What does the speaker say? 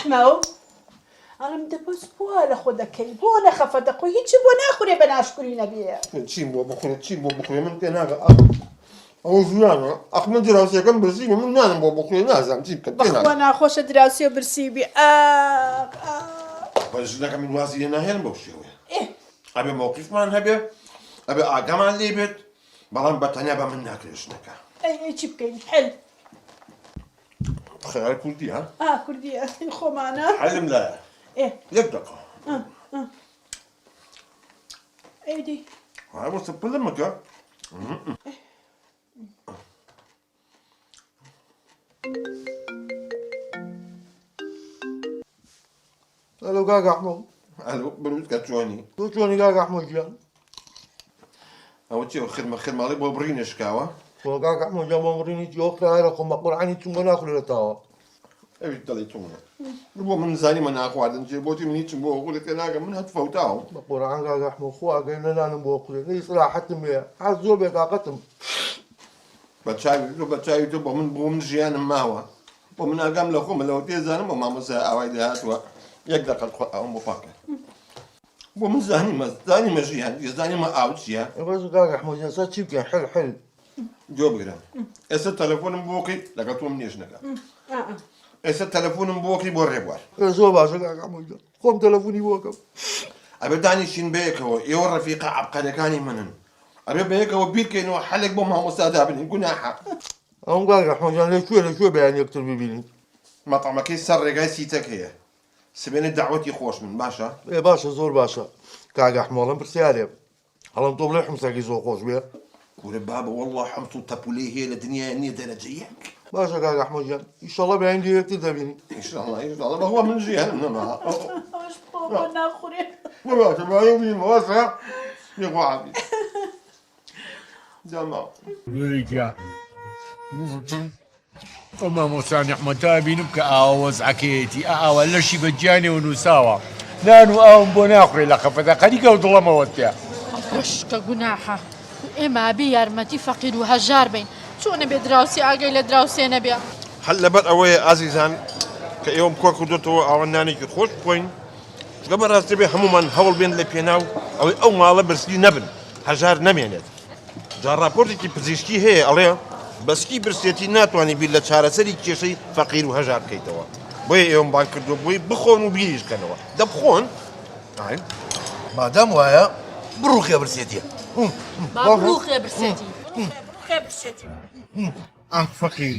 رحمة أنا دەبەس بووە لە خۆ دەکەی بۆ نەخەفە دەخۆی هیچی بۆ ناخورێ بە ناشکری نەبێ چیم بۆ بخورێ من پێ ناگە ئەو ژیانە ئەخمە دراوسەکەم برسی من نانم بۆ بخورێ نازانم چی بکەم بەخوا ناخۆشە دراوسی و برسیبی بەژنەکە من وازی لێ ناهێنم بەو شێوەیە ئەبێ مووقیفمان هەبێ ئەبێ ئاگامان لێ بێت بەڵام بەتەنیا بە من ناکرێ ژنەکە ئەی چی بکەین حل خەیار کوردی ها کوردیە خۆمانە حەلم لایە یەک دقە ئەیدی های وەستە پلمەکە الو كاكا احمد ئەلو بروت کە چۆنی شو شلوني كاكا احمد جان؟ ئەوە چی خدمەڵی بۆ بڕینە شکاوە والله كاكا احمد جان مامريني جوك لا رقم مقبول عني ثم ناكل لتاوا ئەوی دڵی تۆمە بۆ من زانیمە ناخواردن جێ بۆتی من هیچم بۆ قوڵێت تێ ناگەم من هەت فەوتاوم مقبول عن كاكا احمد خوا قايل لنا نبوق لي صراحه يا عزول بك قتم بەچاوی تۆ بۆ من ژیانم ماوە بۆ من ئاگام لە خۆمە لەوە تێزانم بۆ مامۆسا ئاوای داهاتوە یەک دەقەت ئەوم بۆ پاکە بۆ من زانیمە ژیان زانیمە ئاو چییە بس كاكا احمد جان صار شي حل حل جۆ بگرم ئێستا تەلەفۆنم بۆکەی لەگەڵ تۆم نێژنەکە ئێستا تەلەفۆنم بۆکەی بۆ ڕێبوار زۆر باشە كاكا احمد جان خۆم تەلەفۆنی بۆکەم ئەبێ دانیشین بەیەکەوە ئێوە ڕەفیقە عەبقەرەکانی منن ئەبێ بەیەکەوە بیرکەینەوە حەلێک بۆ مامۆستا دابنین گوناحە ئەوم كاكا احمد جان لەکوێ بەیان یەکتر ببینین مەطعمەکەی سەر ڕێگای سیتەک هەیە سبێنێ داوەتی خۆش من باشە ايه باشا زور باشا كاكا احمد الله برسيالي هلا نطوب لي حمصك زور خوش بيه كورة بابا والله حمص وتابولي هي للدنيا نية درجية باشا كاكا احمد جان ان شاء الله بعندي هيك تدبيني ان شاء الله هو من جهنم واش بۆ ناخورێ باشا ما يومي مواسع يقوى عبي جماعة بريكا وما موساني احمد بينك اوز عكيتي ولا شي بجاني ونساوا نانو اوم بوناخري لقفتا خليك وضل موتيا وش كجناحة إما بيار ما تفقد وهجار بين شو أنا بدراوسي أجي لدراوسي أنا بيا هلا بد أوي عزيزان كيوم كوكو دوتو أو ناني كتخوش بوين قبل راس تبي هموما هول بين اللي بيناو أو ما لبس لي نبن هجار نمينت جار رابورتي كي بزيشكي هي عليه بس كي برسيتي ناتواني بيلا شهر سري كيشي فقير وهجار كيتوا بوي يوم بانك دو بوي بخون وبيش كانوا دبخون هاي مادام ويا بروخ يا برسيتي مبروك يا برساتي خێ بشێتی فقير